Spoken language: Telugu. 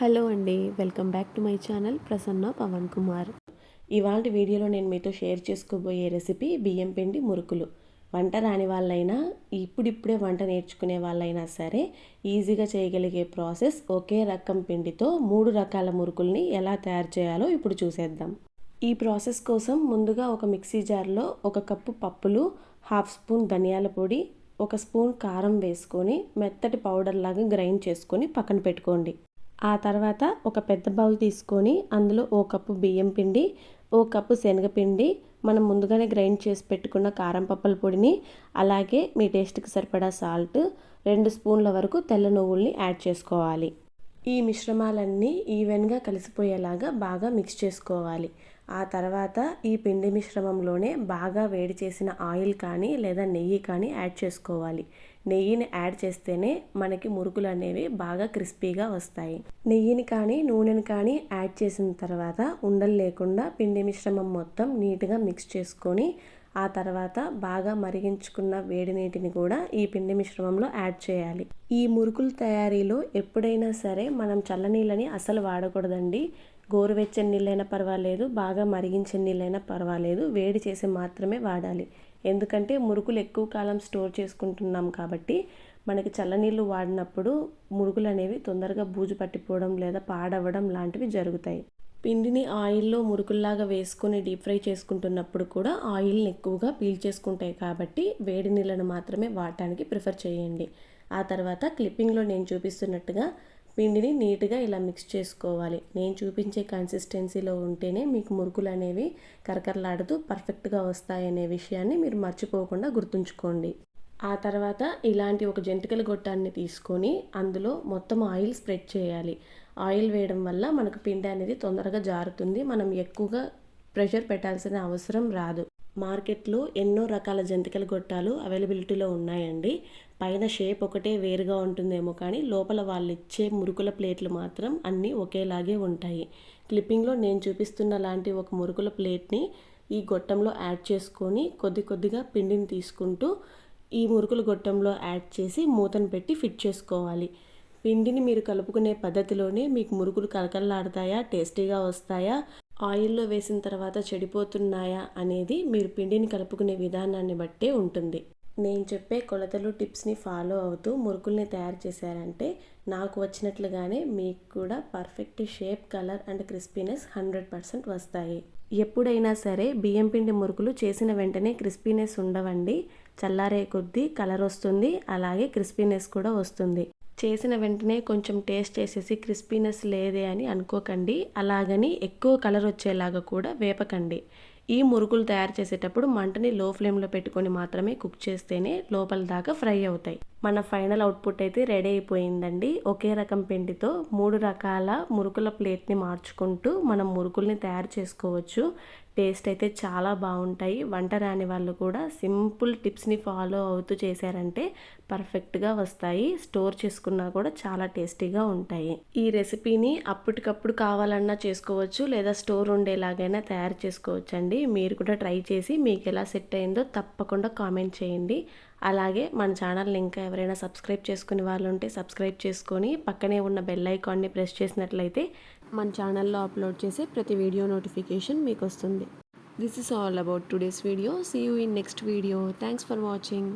హలో అండి, welcome back to my channel Prasanna Pavan Kumar. ఇవాళ వీడియోలో నేను మీతో షేర్ చేసుకోబోయే రెసిపీ బియ్యం పిండి మురుకులు. వంట రాని వాళ్ళైనా ఇప్పుడిప్పుడే వంట నేర్చుకునే వాళ్ళైనా సరే ఈజీగా చేయగలిగే ప్రాసెస్. ఒకే రకం పిండితో 3 రకాల మురుకుల్ని ఎలా తయారు చేయాలో ఇప్పుడు చూసేద్దాం. ఈ ప్రాసెస్ కోసం ముందుగా ఒక మిక్సీ జార్లో 1 కప్పు పప్పులు, 1/2 స్పూన్ ధనియాల పొడి, 1 స్పూన్ కారం వేసుకొని మెత్తటి పౌడర్ లాగా గ్రైండ్ చేసుకొని పక్కన పెట్టుకోండి. ఆ తర్వాత ఒక పెద్ద బౌల్ తీసుకొని అందులో 1 కప్పు బియ్యం పిండి, 1 కప్పు శనగపిండి, మనం ముందుగానే గ్రైండ్ చేసి పెట్టుకున్న కారం పప్పుల పొడిని, అలాగే మీ టేస్ట్కి సరిపడా సాల్ట్, 2 స్పూన్ల వరకు తెల్ల నువ్వుల్ని యాడ్ చేసుకోవాలి. ఈ మిశ్రమాలన్నీ ఈవెన్గా కలిసిపోయేలాగా బాగా మిక్స్ చేసుకోవాలి. ఆ తర్వాత ఈ పిండి మిశ్రమంలోనే బాగా వేడి చేసిన ఆయిల్ కానీ లేదా నెయ్యి కానీ యాడ్ చేసుకోవాలి. నెయ్యిని యాడ్ చేస్తేనే మనకి మురుకులు అనేవి బాగా క్రిస్పీగా వస్తాయి. నెయ్యిని కానీ నూనెని కానీ యాడ్ చేసిన తర్వాత ఉండలు లేకుండా పిండి మిశ్రమం మొత్తం నీట్గా మిక్స్ చేసుకొని ఆ తర్వాత బాగా మరిగించుకున్న వేడి నీటిని కూడా ఈ పిండి మిశ్రమంలో యాడ్ చేయాలి. ఈ మురుకుల తయారీలో ఎప్పుడైనా సరే మనం చల్లనీళ్ళని అసలు వాడకూడదండి. గోరువెచ్చని నీళ్ళైనా పర్వాలేదు, బాగా మరిగించిన నీళ్ళైనా పర్వాలేదు, వేడి చేసి మాత్రమే వాడాలి. ఎందుకంటే మురుకులు ఎక్కువ కాలం స్టోర్ చేసుకుంటున్నాం కాబట్టి మనకి చల్లనీళ్ళు వాడినప్పుడు మురుకులు అనేవి తొందరగా బూజు పట్టిపోవడం లేదా పాడవడం లాంటివి జరుగుతాయి. పిండిని ఆయిల్లో మురుకుల్లాగా వేసుకొని డీప్ ఫ్రై చేసుకుంటున్నప్పుడు కూడా ఆయిల్ని ఎక్కువగా పీల్చేసుకుంటాయి కాబట్టి వేడి నీళ్ళను మాత్రమే వాడటానికి ప్రిఫర్ చేయండి. ఆ తర్వాత క్లిప్పింగ్లో నేను చూపిస్తున్నట్టుగా పిండిని నీట్గా ఇలా మిక్స్ చేసుకోవాలి. నేను చూపించే కన్సిస్టెన్సీలో ఉంటేనే మీకు మురుకులు అనేవి కరకరలాడుతూ పర్ఫెక్ట్గా వస్తాయనే విషయాన్ని మీరు మర్చిపోకుండా గుర్తుంచుకోండి. ఆ తర్వాత ఇలాంటి ఒక జంతికల గొట్టాన్ని తీసుకొని అందులో మొత్తం ఆయిల్ స్ప్రెడ్ చేయాలి. ఆయిల్ వేయడం వల్ల మనకు పిండి అనేది తొందరగా జారుతుంది. మనం ఎక్కువగా ప్రెషర్ పెట్టాల్సిన అవసరం రాదు. మార్కెట్లో ఎన్నో రకాల జంతికల గొట్టాలు అవైలబిలిటీలో ఉన్నాయండి. పైన షేప్ ఒకటే వేరుగా ఉంటుందేమో కానీ లోపల వాళ్ళు ఇచ్చే మురుకుల ప్లేట్లు మాత్రం అన్నీ ఒకేలాగే ఉంటాయి. క్లిప్పింగ్లో నేను చూపిస్తున్న లాంటి ఒక మురుకుల ప్లేట్ని ఈ గొట్టంలో యాడ్ చేసుకొని కొద్ది కొద్దిగా పిండిని తీసుకుంటూ ఈ మురుకుల గొట్టంలో యాడ్ చేసి మూతను పెట్టి ఫిట్ చేసుకోవాలి. పిండిని మీరు కలుపుకునే పద్ధతిలోనే మీకు మురుకులు కలకలలాడతాయా, టేస్టీగా వస్తాయా, ఆయిల్లో వేసిన తర్వాత చెడిపోతున్నాయా అనేది మీరు పిండిని కలుపుకునే విధానాన్ని బట్టే ఉంటుంది. నేను చెప్పే కొలతలు టిప్స్ని ఫాలో అవుతూ మురుకుల్ని తయారు చేశారంటే నాకు వచ్చినట్లుగానే మీకు కూడా perfect shape, colour and crispiness 100% వస్తాయి. ఎప్పుడైనా సరే బియ్యం పిండి మురుకులు చేసిన వెంటనే క్రిస్పీనెస్ ఉండవండి. చల్లారే కొద్దీ కలర్ వస్తుంది, అలాగే క్రిస్పీనెస్ కూడా వస్తుంది. చేసిన వెంటనే కొంచెం టేస్ట్ చేసేసి క్రిస్పీనెస్ లేదే అని అనుకోకండి. అలాగని ఎక్కువ కలర్ వచ్చేలాగా కూడా వేపకండి. ఈ మురుకులు తయారు చేసేటప్పుడు మంటని లో ఫ్లేమ్లో పెట్టుకొని మాత్రమే కుక్ చేస్తేనే లోపల దాకా ఫ్రై అవుతాయి. మన ఫైనల్ అవుట్పుట్ అయితే రెడీ అయిపోయిందండి. ఒకే రకం పిండితో 3 రకాల మురుకుల ప్లేట్ని మార్చుకుంటూ మనం మురుకుల్ని తయారు చేసుకోవచ్చు. టేస్ట్ అయితే చాలా బాగుంటాయి. వంట రాని వాళ్ళు కూడా సింపుల్ టిప్స్ని ఫాలో అవుతూ చేశారంటే పర్ఫెక్ట్గా వస్తాయి. స్టోర్ చేసుకున్నా కూడా చాలా టేస్టీగా ఉంటాయి. ఈ రెసిపీని అప్పటికప్పుడు కావాలన్నా చేసుకోవచ్చు, లేదా స్టోర్ ఉండేలాగైనా తయారు చేసుకోవచ్చు అండి. మీరు కూడా ట్రై చేసి మీకు ఎలా సెట్ అయిందో తప్పకుండా కామెంట్ చేయండి. అలాగే మన ఛానల్ని ఇంకా ఎవరైనా సబ్స్క్రైబ్ చేసుకునే వాళ్ళు ఉంటే సబ్స్క్రైబ్ చేసుకొని పక్కనే ఉన్న బెల్ ఐకాన్ని ప్రెస్ చేసినట్లయితే మన ఛానల్లో అప్లోడ్ చేసే ప్రతి వీడియో నోటిఫికేషన్ మీకు వస్తుంది. This is all about today's video. See you in next video. Thanks for watching.